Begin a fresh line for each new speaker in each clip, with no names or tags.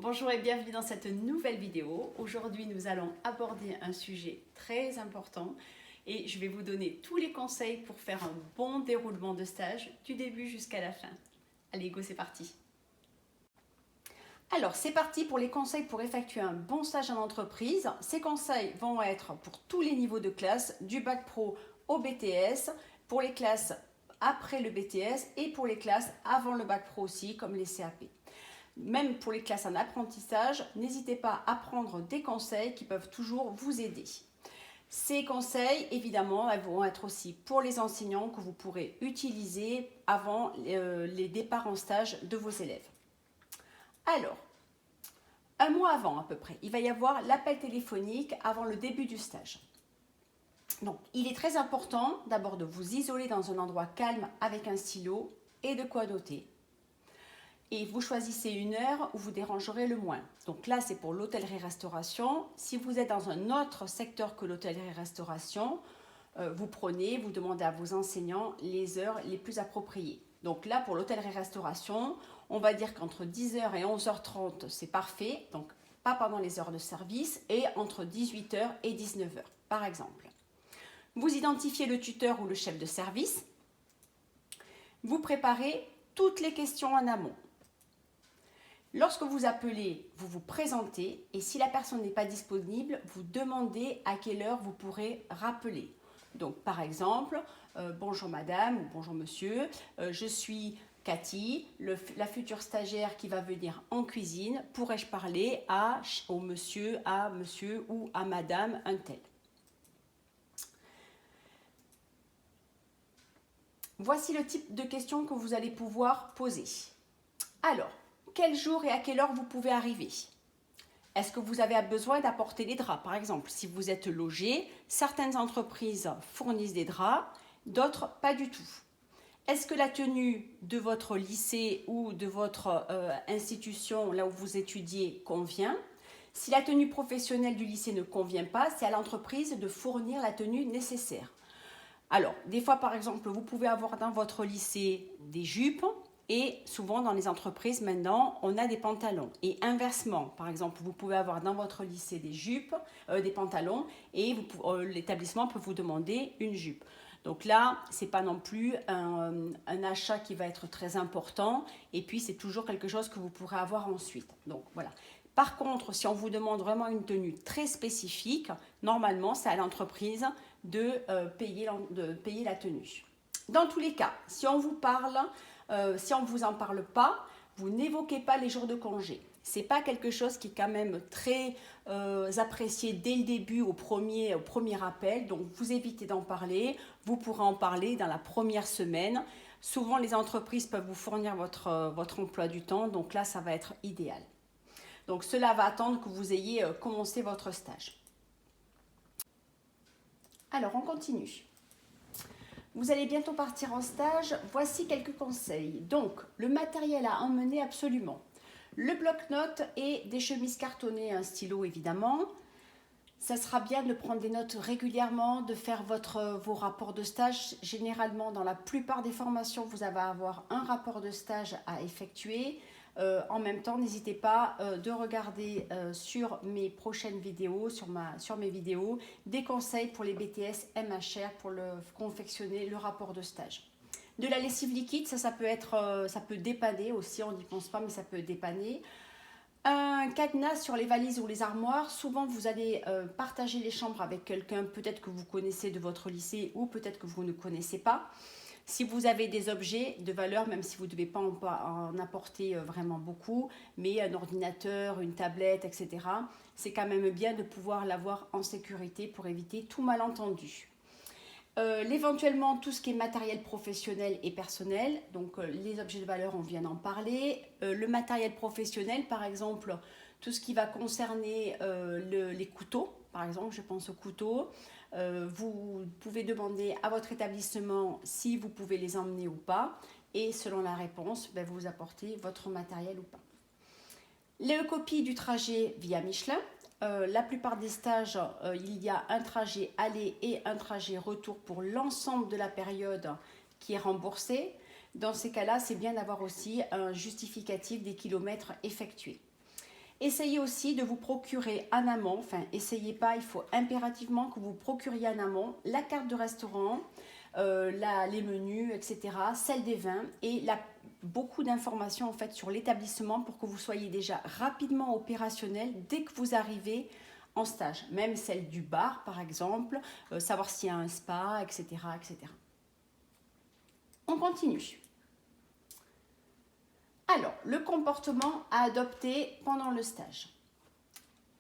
Bonjour et bienvenue dans cette nouvelle vidéo. Aujourd'hui, nous allons aborder un sujet très important et je vais vous donner tous les conseils pour faire un bon déroulement de stage du début jusqu'à la fin. Allez, go, c'est parti. Alors, c'est parti pour les conseils pour effectuer un bon stage en entreprise. Ces conseils vont être pour tous les niveaux de classe, du bac pro au BTS, pour les classes après le BTS et pour les classes avant le bac pro aussi, comme les CAP. Même pour les classes en apprentissage, n'hésitez pas à prendre des conseils qui peuvent toujours vous aider. Ces conseils, évidemment, vont être aussi pour les enseignants que vous pourrez utiliser avant les départs en stage de vos élèves. Alors, un mois avant à peu près, il va y avoir l'appel téléphonique avant le début du stage. Donc, il est très important d'abord de vous isoler dans un endroit calme avec un stylo et de quoi noter. Et vous choisissez une heure où vous dérangerez le moins. Donc là, c'est pour l'hôtellerie-restauration. Si vous êtes dans un autre secteur que l'hôtellerie-restauration, vous demandez à vos enseignants les heures les plus appropriées. Donc là, pour l'hôtellerie-restauration, on va dire qu'entre 10h et 11h30, c'est parfait. Donc pas pendant les heures de service et entre 18h et 19h, par exemple. Vous identifiez le tuteur ou le chef de service. Vous préparez toutes les questions en amont. Lorsque vous appelez, vous vous présentez et si la personne n'est pas disponible, vous demandez à quelle heure vous pourrez rappeler. Donc par exemple, bonjour madame ou bonjour monsieur, je suis Cathy, la future stagiaire qui va venir en cuisine, pourrais-je parler à monsieur ou à madame un tel. Voici le type de questions que vous allez pouvoir poser. Alors, quel jour et à quelle heure vous pouvez arriver? Est-ce que vous avez besoin d'apporter des draps? Par exemple, si vous êtes logé, certaines entreprises fournissent des draps, d'autres pas du tout. Est-ce que la tenue de votre lycée ou de votre institution, là où vous étudiez, convient? Si la tenue professionnelle du lycée ne convient pas, c'est à l'entreprise de fournir la tenue nécessaire. Alors, des fois, par exemple, vous pouvez avoir dans votre lycée des jupes et souvent dans les entreprises, maintenant, on a des pantalons. Et inversement, par exemple, vous pouvez avoir dans votre lycée des jupes, des pantalons et l'établissement peut vous demander une jupe. Donc là, ce n'est pas non plus un achat qui va être très important et puis c'est toujours quelque chose que vous pourrez avoir ensuite. Donc voilà. Par contre, si on vous demande vraiment une tenue très spécifique, normalement, c'est à l'entreprise de payer la tenue. Dans tous les cas, si on vous parle, si on ne vous en parle pas, vous n'évoquez pas les jours de congé. Ce n'est pas quelque chose qui est quand même très apprécié dès le début au premier appel. Donc, vous évitez d'en parler. Vous pourrez en parler dans la première semaine. Souvent, les entreprises peuvent vous fournir votre emploi du temps. Donc là, ça va être idéal. Donc, cela va attendre que vous ayez commencé votre stage. Alors, on continue. Vous allez bientôt partir en stage. Voici quelques conseils. Donc, le matériel à emmener absolument. Le bloc-notes et des chemises cartonnées, un stylo évidemment. Ça sera bien de prendre des notes régulièrement, de faire vos rapports de stage. Généralement, dans la plupart des formations, vous allez avoir un rapport de stage à effectuer. En même temps, n'hésitez pas de regarder sur mes prochaines vidéos, sur mes vidéos, des conseils pour les BTS MHR pour confectionner le rapport de stage. De la lessive liquide, ça peut dépanner aussi, on n'y pense pas, mais ça peut dépanner. Un cadenas sur les valises ou les armoires. Souvent, vous allez partager les chambres avec quelqu'un, peut-être que vous connaissez de votre lycée ou peut-être que vous ne connaissez pas. Si vous avez des objets de valeur, même si vous ne devez pas en apporter vraiment beaucoup, mais un ordinateur, une tablette, etc., c'est quand même bien de pouvoir l'avoir en sécurité pour éviter tout malentendu. Éventuellement, tout ce qui est matériel professionnel et personnel, donc les objets de valeur, on vient d'en parler. Le matériel professionnel, par exemple, tout ce qui va concerner les couteaux, par exemple, je pense aux couteaux. Vous pouvez demander à votre établissement si vous pouvez les emmener ou pas et selon la réponse, vous apportez votre matériel ou pas. Les copies du trajet via Michelin. La plupart des stages, il y a un trajet aller et un trajet retour pour l'ensemble de la période qui est remboursé. Dans ces cas-là, c'est bien d'avoir aussi un justificatif des kilomètres effectués. Essayez aussi de vous procurer en amont, enfin essayez pas, il faut impérativement que vous procuriez en amont la carte de restaurant, les menus, etc., celle des vins et beaucoup d'informations en fait sur l'établissement pour que vous soyez déjà rapidement opérationnel dès que vous arrivez en stage, même celle du bar par exemple, savoir s'il y a un spa, etc., etc. On continue. Alors, le comportement à adopter pendant le stage.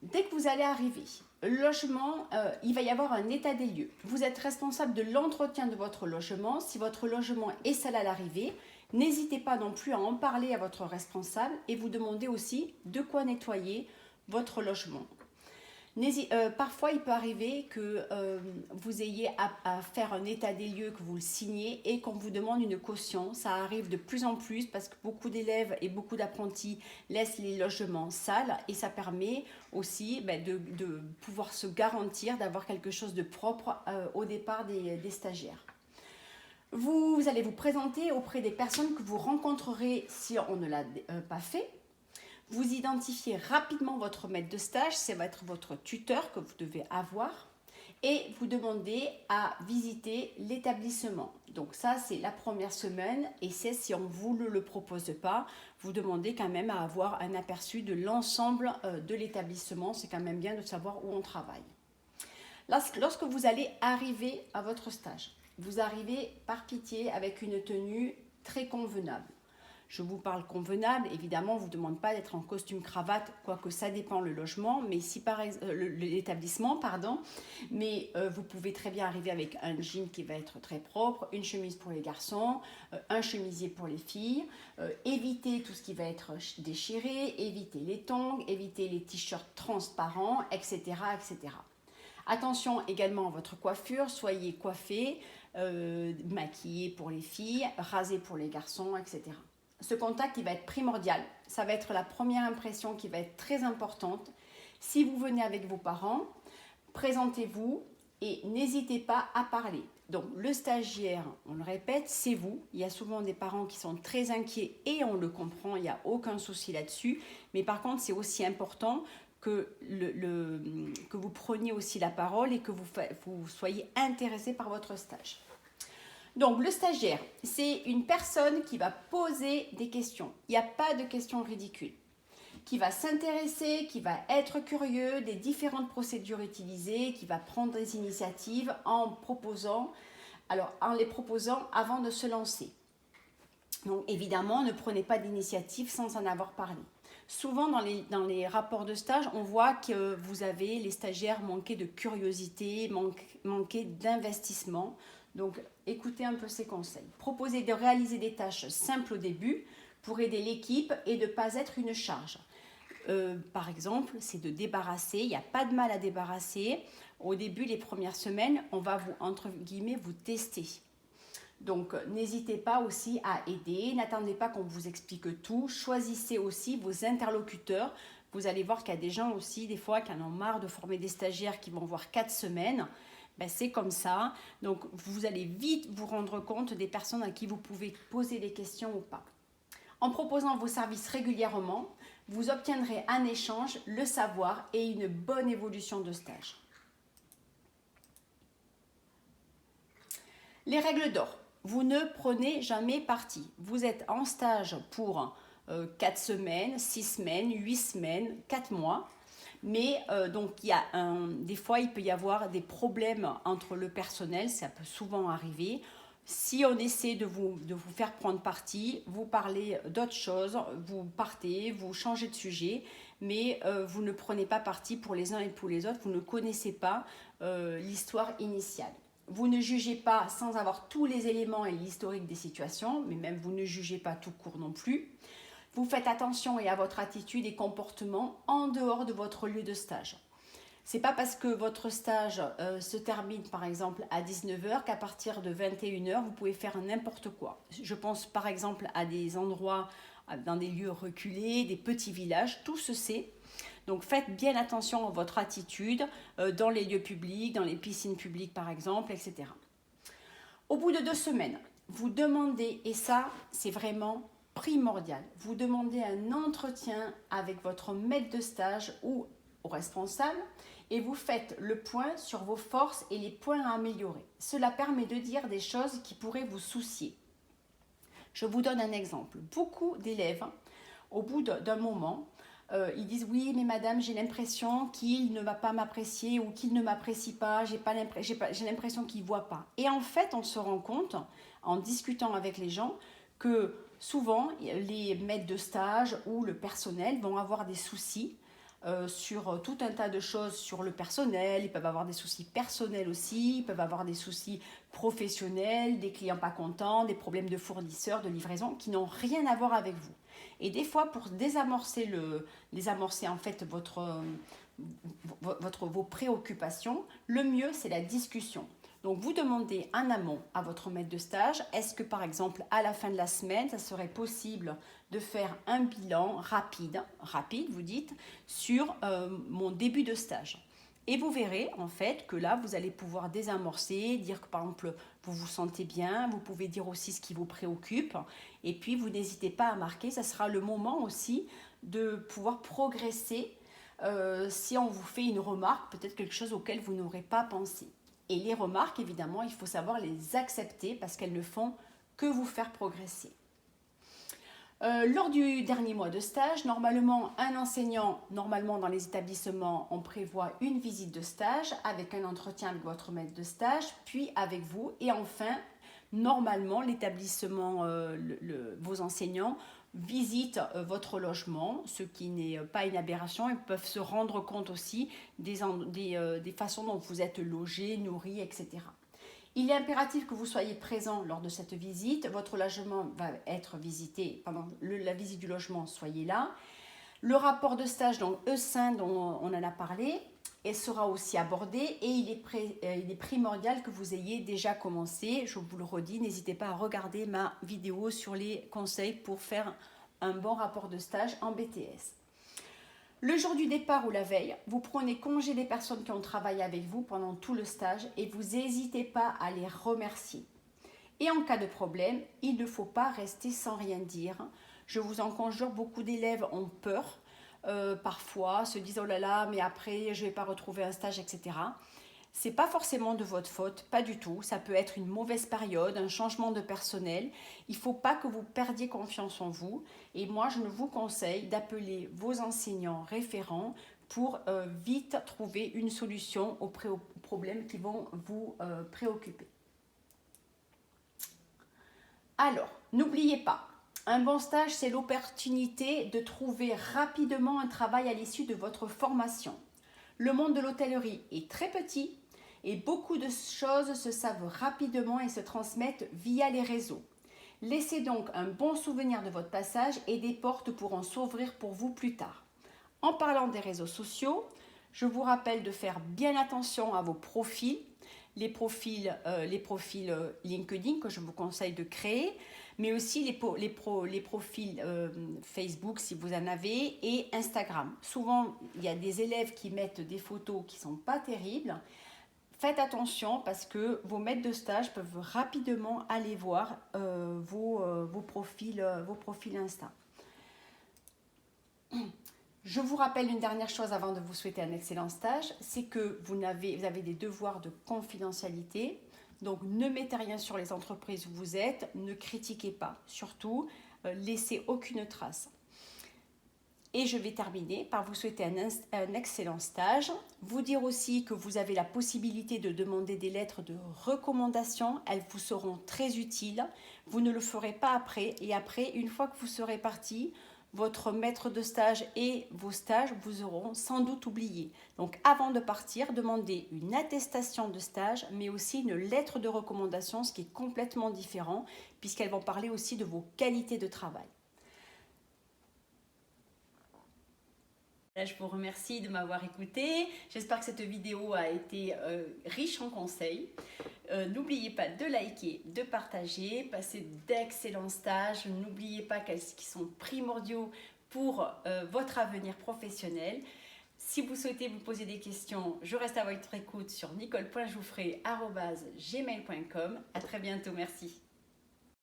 Dès que vous allez arriver, le logement, il va y avoir un état des lieux. Vous êtes responsable de l'entretien de votre logement. Si votre logement est sale à l'arrivée, n'hésitez pas non plus à en parler à votre responsable et vous demandez aussi de quoi nettoyer votre logement. Parfois, il peut arriver que vous ayez à faire un état des lieux, que vous le signez et qu'on vous demande une caution. Ça arrive de plus en plus parce que beaucoup d'élèves et beaucoup d'apprentis laissent les logements sales et ça permet aussi de pouvoir se garantir d'avoir quelque chose de propre au départ des stagiaires. Vous allez vous présenter auprès des personnes que vous rencontrerez si on ne l'a pas fait. Vous identifiez rapidement votre maître de stage, ça va être votre tuteur que vous devez avoir et vous demandez à visiter l'établissement. Donc ça, c'est la première semaine et c'est si on ne vous le propose pas, vous demandez quand même à avoir un aperçu de l'ensemble de l'établissement. C'est quand même bien de savoir où on travaille. Lorsque vous allez arriver à votre stage, vous arrivez par pitié avec une tenue très convenable. Je vous parle convenable, évidemment, on ne vous demande pas d'être en costume cravate, quoique ça dépend le logement, mais si par l'établissement, pardon, mais vous pouvez très bien arriver avec un jean qui va être très propre, une chemise pour les garçons, un chemisier pour les filles, éviter tout ce qui va être déchiré, éviter les tongs, éviter les t-shirts transparents, etc., etc. Attention également à votre coiffure, soyez coiffés, maquillés pour les filles, rasés pour les garçons, etc. Ce contact, il va être primordial. Ça va être la première impression qui va être très importante. Si vous venez avec vos parents, présentez-vous et n'hésitez pas à parler. Donc, le stagiaire, on le répète, c'est vous. Il y a souvent des parents qui sont très inquiets et on le comprend, il n'y a aucun souci là-dessus. Mais par contre, c'est aussi important que vous preniez aussi la parole et que vous soyez intéressé par votre stage. Donc, le stagiaire, c'est une personne qui va poser des questions. Il n'y a pas de questions ridicules. Qui va s'intéresser, qui va être curieux des différentes procédures utilisées, qui va prendre des initiatives en les proposant avant de se lancer. Donc, évidemment, ne prenez pas d'initiative sans en avoir parlé. Souvent, dans les rapports de stage, on voit que les stagiaires manquaient de curiosité, manquaient d'investissement. Donc, écoutez un peu ces conseils. Proposez de réaliser des tâches simples au début pour aider l'équipe et de ne pas être une charge. Par exemple, c'est de débarrasser. Il n'y a pas de mal à débarrasser. Au début, les premières semaines, on va vous tester. Donc, n'hésitez pas aussi à aider. N'attendez pas qu'on vous explique tout. Choisissez aussi vos interlocuteurs. Vous allez voir qu'il y a des gens aussi, des fois, qui en ont marre de former des stagiaires qui vont voir 4 semaines. C'est comme ça. Donc, vous allez vite vous rendre compte des personnes à qui vous pouvez poser des questions ou pas. En proposant vos services régulièrement, vous obtiendrez en échange le savoir et une bonne évolution de stage. Les règles d'or. Vous ne prenez jamais parti. Vous êtes en stage pour 4 semaines, 6 semaines, 8 semaines, 4 mois. Mais donc, des fois, il peut y avoir des problèmes entre le personnel, ça peut souvent arriver. Si on essaie de vous faire prendre parti, vous parlez d'autre chose, vous partez, vous changez de sujet, mais vous ne prenez pas parti pour les uns et pour les autres, vous ne connaissez pas l'histoire initiale. Vous ne jugez pas sans avoir tous les éléments et l'historique des situations, mais même vous ne jugez pas tout court non plus. Vous faites attention à votre attitude et comportement en dehors de votre lieu de stage. Ce n'est pas parce que votre stage se termine par exemple à 19h qu'à partir de 21h, vous pouvez faire n'importe quoi. Je pense par exemple à des endroits, dans des lieux reculés, des petits villages, tout se sait. Donc faites bien attention à votre attitude dans les lieux publics, dans les piscines publiques par exemple, etc. Au bout de 2 semaines, vous demandez, et ça c'est vraiment primordial. Vous demandez un entretien avec votre maître de stage ou au responsable et vous faites le point sur vos forces et les points à améliorer. Cela permet de dire des choses qui pourraient vous soucier. Je vous donne un exemple. Beaucoup d'élèves, au bout d'un moment, ils disent oui mais madame j'ai l'impression qu'il ne va pas m'apprécier ou qu'il ne m'apprécie pas, j'ai l'impression qu'il ne voit pas. Et en fait on se rend compte en discutant avec les gens que souvent les maîtres de stage ou le personnel vont avoir des soucis sur tout un tas de choses sur le personnel, ils peuvent avoir des soucis personnels aussi, ils peuvent avoir des soucis professionnels, des clients pas contents, des problèmes de fournisseurs, de livraison qui n'ont rien à voir avec vous. Et des fois pour désamorcer en fait vos préoccupations, le mieux c'est la discussion. Donc vous demandez en amont à votre maître de stage, est-ce que par exemple à la fin de la semaine, ça serait possible de faire un bilan rapide vous dites, sur mon début de stage. Et vous verrez en fait que là, vous allez pouvoir désamorcer, dire que par exemple, vous vous sentez bien, vous pouvez dire aussi ce qui vous préoccupe, et puis vous n'hésitez pas à marquer, ça sera le moment aussi de pouvoir progresser si on vous fait une remarque, peut-être quelque chose auquel vous n'aurez pas pensé. Et les remarques, évidemment, il faut savoir les accepter parce qu'elles ne font que vous faire progresser. Lors du dernier mois de stage, normalement, un enseignant, dans les établissements, on prévoit une visite de stage avec un entretien avec votre maître de stage, puis avec vous. Et enfin, normalement, l'établissement, vos enseignants visitent votre logement, ce qui n'est pas une aberration. Ils peuvent se rendre compte aussi des façons dont vous êtes logé, nourri, etc. Il est impératif que vous soyez présent lors de cette visite. Votre logement va être visité pendant la visite du logement, soyez là. Le rapport de stage, donc E5 dont on en a parlé, et sera aussi abordé et il est primordial que vous ayez déjà commencé. Je vous le redis, n'hésitez pas à regarder ma vidéo sur les conseils pour faire un bon rapport de stage en BTS. Le jour du départ ou la veille, vous prenez congé des personnes qui ont travaillé avec vous pendant tout le stage et vous n'hésitez pas à les remercier. Et en cas de problème, il ne faut pas rester sans rien dire. Je vous en conjure, beaucoup d'élèves ont peur. Parfois se disent oh là là mais après je vais pas retrouver un stage, etc. C'est pas forcément de votre faute, pas du tout. Ça peut être une mauvaise période, un changement de personnel. Il faut pas que vous perdiez confiance en vous. Et moi je vous conseille d'appeler vos enseignants référents pour vite trouver une solution aux problèmes qui vont vous préoccuper. Alors n'oubliez pas, un bon stage, c'est l'opportunité de trouver rapidement un travail à l'issue de votre formation. Le monde de l'hôtellerie est très petit et beaucoup de choses se savent rapidement et se transmettent via les réseaux. Laissez donc un bon souvenir de votre passage et des portes pourront s'ouvrir pour vous plus tard. En parlant des réseaux sociaux, je vous rappelle de faire bien attention à vos profils, les profils LinkedIn que je vous conseille de créer, mais aussi les profils Facebook si vous en avez et Instagram. Souvent, il y a des élèves qui mettent des photos qui ne sont pas terribles. Faites attention parce que vos maîtres de stage peuvent rapidement aller voir vos profils Insta. Je vous rappelle une dernière chose avant de vous souhaiter un excellent stage, c'est que vous avez des devoirs de confidentialité. Donc ne mettez rien sur les entreprises où vous êtes, ne critiquez pas, surtout laissez aucune trace. Et je vais terminer par vous souhaiter un excellent stage, vous dire aussi que vous avez la possibilité de demander des lettres de recommandation, elles vous seront très utiles, vous ne le ferez pas après, et après, une fois que vous serez parti, votre maître de stage et vos stages vous auront sans doute oublié. Donc avant de partir, demandez une attestation de stage, mais aussi une lettre de recommandation, ce qui est complètement différent, puisqu'elles vont parler aussi de vos qualités de travail. Je vous remercie de m'avoir écouté. J'espère que cette vidéo a été riche en conseils. N'oubliez pas de liker, de partager, passer d'excellents stages. N'oubliez pas qu'ils sont primordiaux pour votre avenir professionnel. Si vous souhaitez vous poser des questions, je reste à votre écoute sur nicole.jouffret@gmail.com. À très bientôt, merci.